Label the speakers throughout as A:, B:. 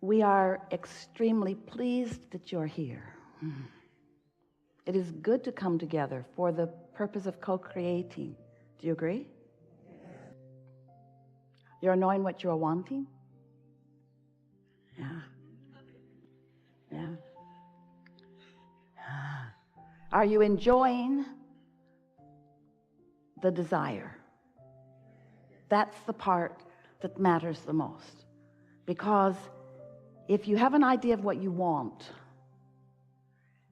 A: We are extremely pleased that you're here. It is good to come together for the purpose of co-creating. Do you agree? You're knowing what you're wanting? Yeah. Are you enjoying the desire? That's the part that matters the most. Because if you have an idea of what you want,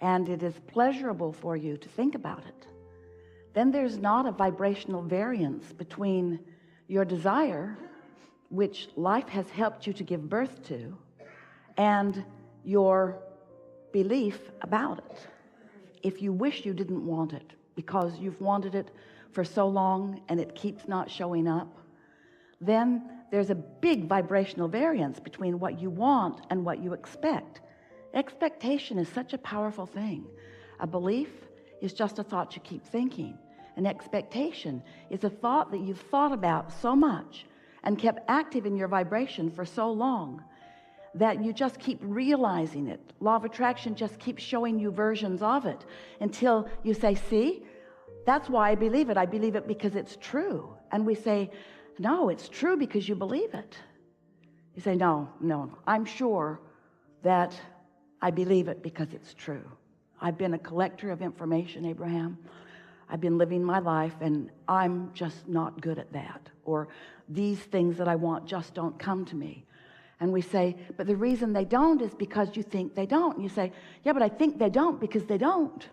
A: and it is pleasurable for you to think about it, then there's not a vibrational variance between your desire, which life has helped you to give birth to, and your belief about it. If you wish you didn't want it because you've wanted it for so long and it keeps not showing up, then there's a big vibrational variance between what you want and what you expect. Expectation is such a powerful thing. A belief is just a thought you keep thinking. An expectation is a thought that you've thought about so much and kept active in your vibration for so long that you just keep realizing it. Law of attraction just keeps showing you versions of it until you say, see, that's why I believe it. I believe it because it's true. And we say, no, it's true because you believe it. You say, no, I'm sure that I believe it because it's true. I've been a collector of information, Abraham. I've been living my life and I'm just not good at that. Or these things that I want just don't come to me. And we say, but the reason they don't is because you think they don't. And you say, yeah, but I think they don't because they don't.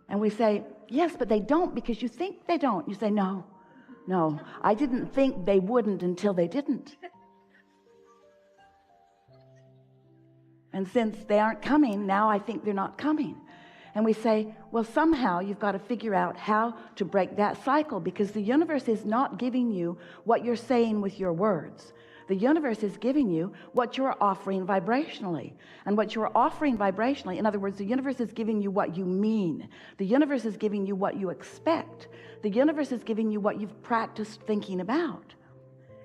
A: And we say, yes, but they don't because you think they don't. You say, no, I didn't think they wouldn't until they didn't. And since they aren't coming, now I think they're not coming. And we say, well, somehow you've got to figure out how to break that cycle, because the universe is not giving you what you're saying with your words. The universe is giving you what you're offering vibrationally. And what you're offering vibrationally, in other words, the universe is giving you what you mean. The universe is giving you what you expect. The universe is giving you what you've practiced thinking about.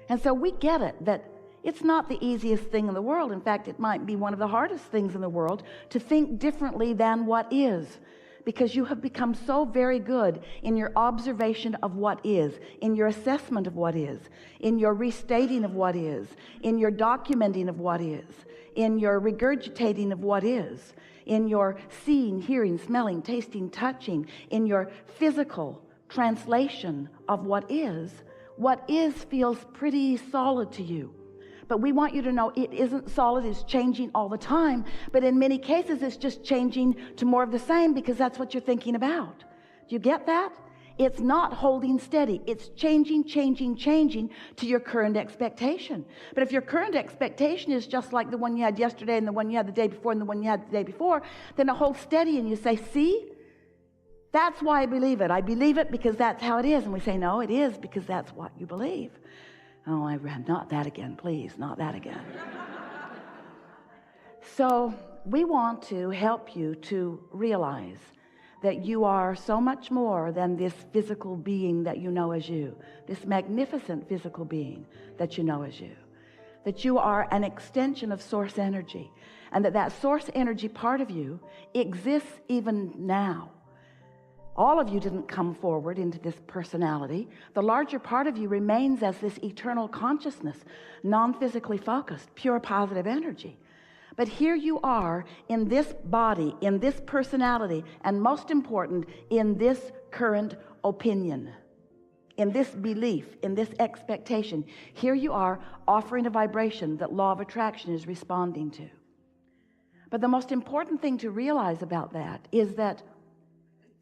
A: And so we get it, that it's not the easiest thing in the world. In fact, it might be one of the hardest things in the world to think differently than what is, because you have become so very good in your observation of what is, in your assessment of what is, in your restating of what is, in your documenting of what is, in your regurgitating of what is, in your seeing, hearing, smelling, tasting, touching, in your physical translation of what is feels pretty solid to you. But we want you to know it isn't solid, it's changing all the time. But in many cases, it's just changing to more of the same because that's what you're thinking about. Do you get that? It's not holding steady. It's changing to your current expectation. But if your current expectation is just like the one you had yesterday and the one you had the day before and the one you had the day before, then it holds steady and you say, see? That's why I believe it. I believe it because that's how it is. And we say, no, it is because that's what you believe. Oh, Abraham, not that again, please, not that again. So we want to help you to realize that you are so much more than this physical being that you know as you, this magnificent physical being that you know as you, that you are an extension of source energy, and that source energy part of you exists even now. All of you didn't come forward into this personality. The larger part of you remains as this eternal consciousness, non-physically focused, pure positive energy. But here you are in this body, in this personality, and most important, in this current opinion, in this belief, in this expectation. Here you are offering a vibration that law of attraction is responding to. But the most important thing to realize about that is that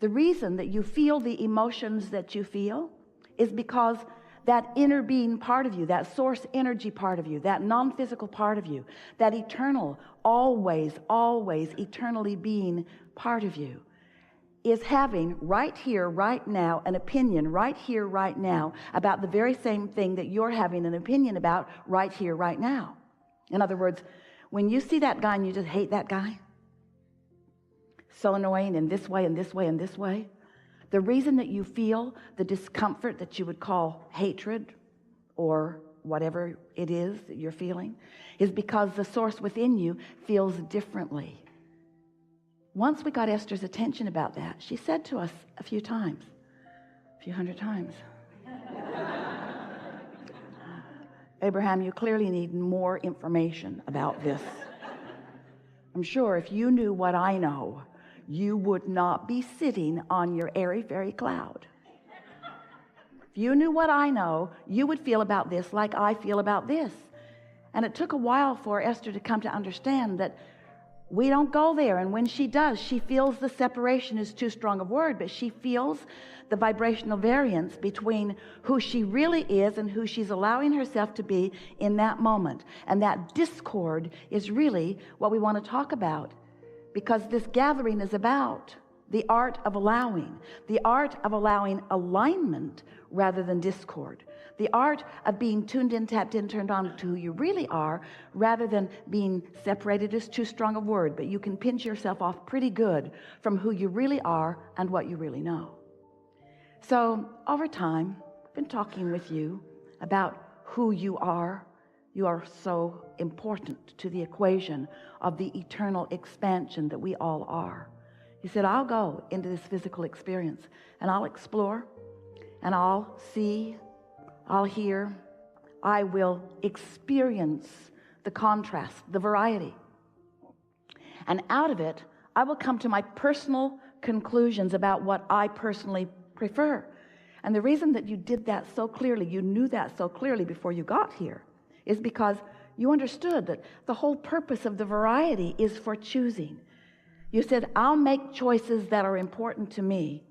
A: the reason that you feel the emotions that you feel is because that inner being part of you, that source energy part of you, that non-physical part of you, that eternal, always eternally being part of you is having right here, right now, an opinion right here, right now about the very same thing that you're having an opinion about right here, right now. In other words, when you see that guy and you just hate that guy, so annoying in this way and this way and this way, the reason that you feel the discomfort that you would call hatred or whatever it is that you're feeling, is because the source within you feels differently. Once we got Esther's attention about that, she said to us a few hundred times, Abraham, you clearly need more information about this. I'm sure if you knew what I know, you would not be sitting on your airy fairy cloud. If you knew what I know, you would feel about this like I feel about this. And it took a while for Esther to come to understand that we don't go there. And when she does, she feels the separation is too strong a word, but she feels the vibrational variance between who she really is and who she's allowing herself to be in that moment. And that discord is really what we want to talk about, because this gathering is about the art of allowing alignment rather than discord, the art of being tuned in, tapped in, turned on to who you really are, rather than being separated is too strong a word, but you can pinch yourself off pretty good from who you really are and what you really know. So over time, I've been talking with you about who you are. You are so important to the equation of the eternal expansion that we all are. He said, I'll go into this physical experience and I'll explore and I'll see, I'll hear, I will experience the contrast, the variety. And out of it, I will come to my personal conclusions about what I personally prefer. And the reason that you did that so clearly, you knew that so clearly before you got here, is because you understood that the whole purpose of the variety is for choosing. You said, I'll make choices that are important to me.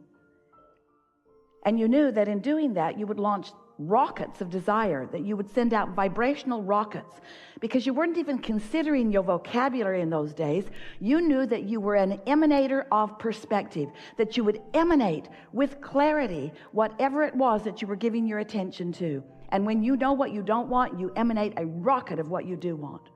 A: And you knew that in doing that, you would launch rockets of desire, that you would send out vibrational rockets, because you weren't even considering your vocabulary in those days. You knew that you were an emanator of perspective, that you would emanate with clarity whatever it was that you were giving your attention to. And when you know what you don't want, you emanate a rocket of what you do want.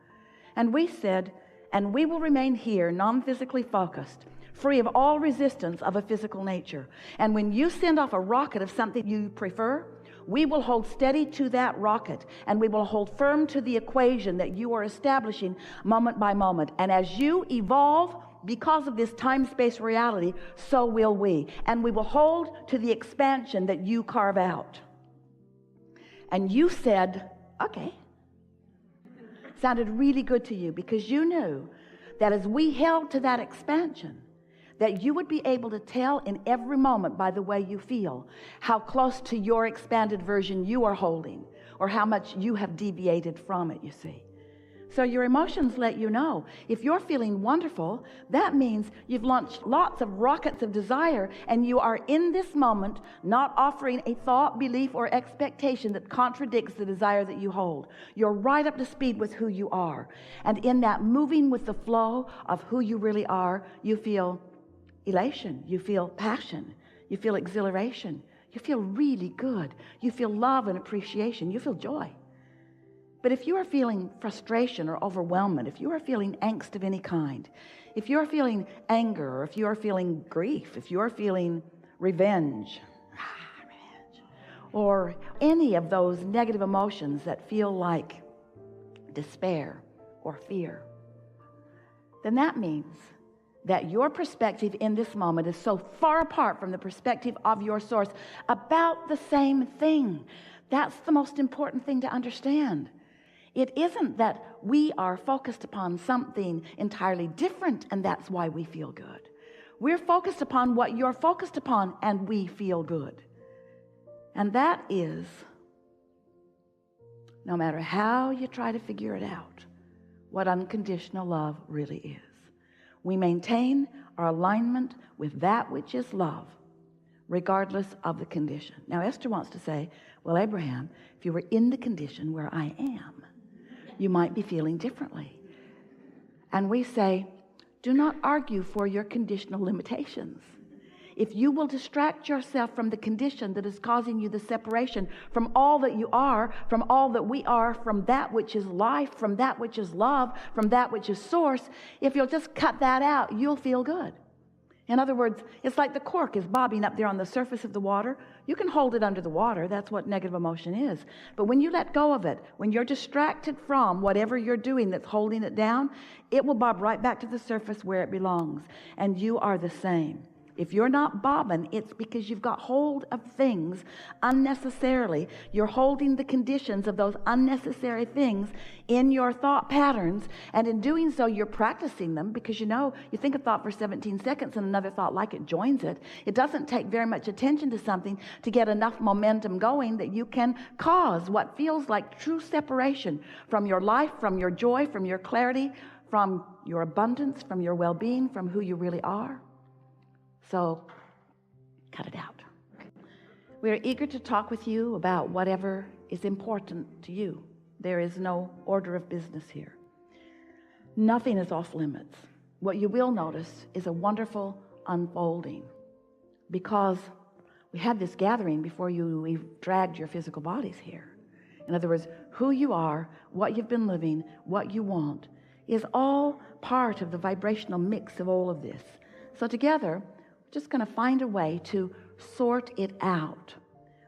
A: And we said, and we will remain here, non-physically focused, free of all resistance of a physical nature. And when you send off a rocket of something you prefer, we will hold steady to that rocket, and we will hold firm to the equation that you are establishing moment by moment. And as you evolve because of this time-space reality, so will we. And we will hold to the expansion that you carve out. And you said, okay. Sounded really good to you, because you knew that as we held to that expansion, that you would be able to tell in every moment by the way you feel how close to your expanded version you are holding, or how much you have deviated from it, you see. So your emotions let you know. If you're feeling wonderful, that means you've launched lots of rockets of desire, and you are in this moment not offering a thought, belief, or expectation that contradicts the desire that you hold. You're right up to speed with who you are. And in that moving with the flow of who you really are, you feel elation, you feel passion, you feel exhilaration, you feel really good, you feel love and appreciation, you feel joy. But if you are feeling frustration or overwhelmment, if you are feeling angst of any kind, if you are feeling anger, or if you are feeling grief, if you are feeling revenge, or any of those negative emotions that feel like despair or fear, then that means that your perspective in this moment is so far apart from the perspective of your source about the same thing. That's the most important thing to understand. It isn't that we are focused upon something entirely different and that's why we feel good. We're focused upon what you're focused upon and we feel good. And that is, no matter how you try to figure it out, what unconditional love really is. We maintain our alignment with that which is love, regardless of the condition. Now, Esther wants to say, well, Abraham, if you were in the condition where I am, you might be feeling differently. And we say, do not argue for your conditional limitations. If you will distract yourself from the condition that is causing you the separation from all that you are, from all that we are, from that which is life, from that which is love, from that which is source, if you'll just cut that out, you'll feel good. In other words, it's like the cork is bobbing up there on the surface of the water. You can hold it under the water. That's what negative emotion is. But when you let go of it, when you're distracted from whatever you're doing that's holding it down, it will bob right back to the surface where it belongs. And you are the same. If you're not bobbing, it's because you've got hold of things unnecessarily. You're holding the conditions of those unnecessary things in your thought patterns, and in doing so, you're practicing them, because you think a thought for 17 seconds and another thought like it joins it. It doesn't take very much attention to something to get enough momentum going that you can cause what feels like true separation from your life, from your joy, from your clarity, from your abundance, from your well-being, from who you really are. So, cut it out. We are eager to talk with you about whatever is important to you. There is no order of business here. Nothing is off limits. What you will notice is a wonderful unfolding, because we had this gathering before we dragged your physical bodies here. In other words, who you are, what you've been living, what you want, is all part of the vibrational mix of all of this. So together, just going to find a way to sort it out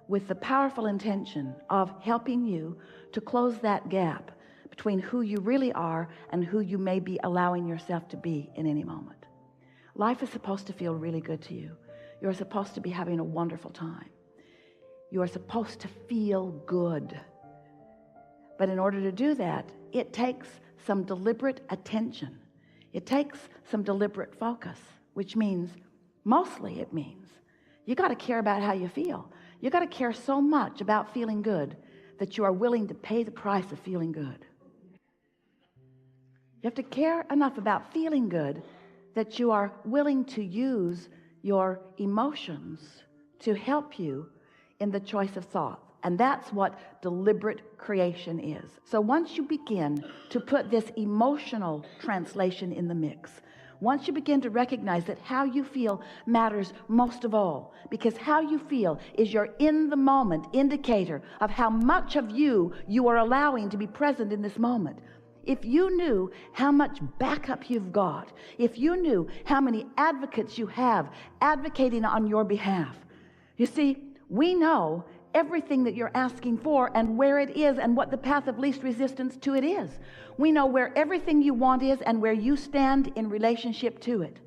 A: with the powerful intention of helping you to close that gap between who you really are and who you may be allowing yourself to be in any moment. Life is supposed to feel really good to you. You're supposed to be having a wonderful time. You are supposed to feel good. But in order to do that, it takes some deliberate attention. It takes some deliberate focus, which means mostly it means you got to care about how you feel. You got to care so much about feeling good that you are willing to pay the price of feeling good. You have to care enough about feeling good that you are willing to use your emotions to help you in the choice of thought. And that's what deliberate creation is. So once you begin to put this emotional translation in the mix, once you begin to recognize that how you feel matters most of all, because how you feel is your in-the-moment indicator of how much of you are allowing to be present in this moment. If you knew how much backup you've got, if you knew how many advocates you have advocating on your behalf, you see, we know everything that you're asking for and where it is and what the path of least resistance to it is. We know where everything you want is and where you stand in relationship to it.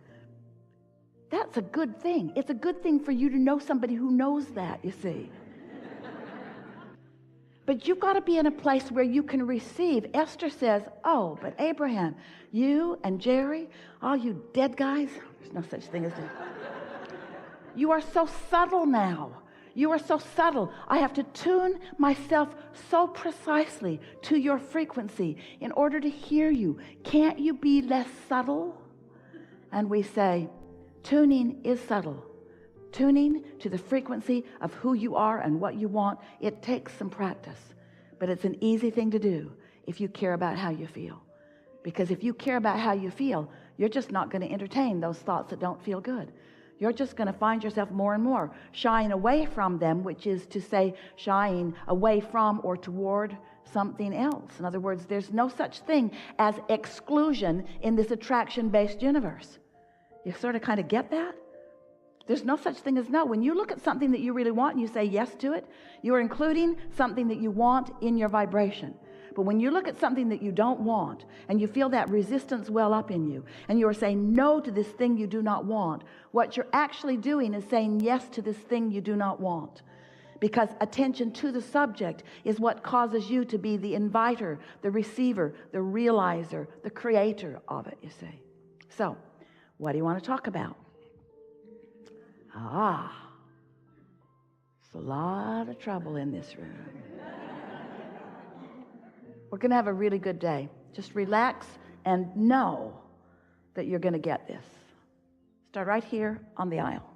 A: That's a good thing. It's a good thing for you to know somebody who knows that, you see. But you've got to be in a place where you can receive. Esther says, oh, but Abraham, you and Jerry, all you dead guys, there's no such thing as that. You are so subtle now. You are so subtle. I have to tune myself so precisely to your frequency in order to hear you. Can't you be less subtle? And we say, tuning is subtle. Tuning to the frequency of who you are and what you want, it takes some practice. But it's an easy thing to do if you care about how you feel. Because if you care about how you feel, you're just not going to entertain those thoughts that don't feel good. You're just going to find yourself more and more shying away from them, which is to say shying away from or toward something else. In other words, there's no such thing as exclusion in this attraction-based universe. You sort of kind of get that? There's no such thing as no. When you look at something that you really want and you say yes to it, you are including something that you want in your vibration. But when you look at something that you don't want and you feel that resistance well up in you and you are saying no to this thing you do not want, what you're actually doing is saying yes to this thing you do not want. Because attention to the subject is what causes you to be the inviter, the receiver, the realizer, the creator of it, you see. So, what do you want to talk about? It's a lot of trouble in this room. We're going to have a really good day. Just relax and know that you're going to get this. Start right here on the aisle.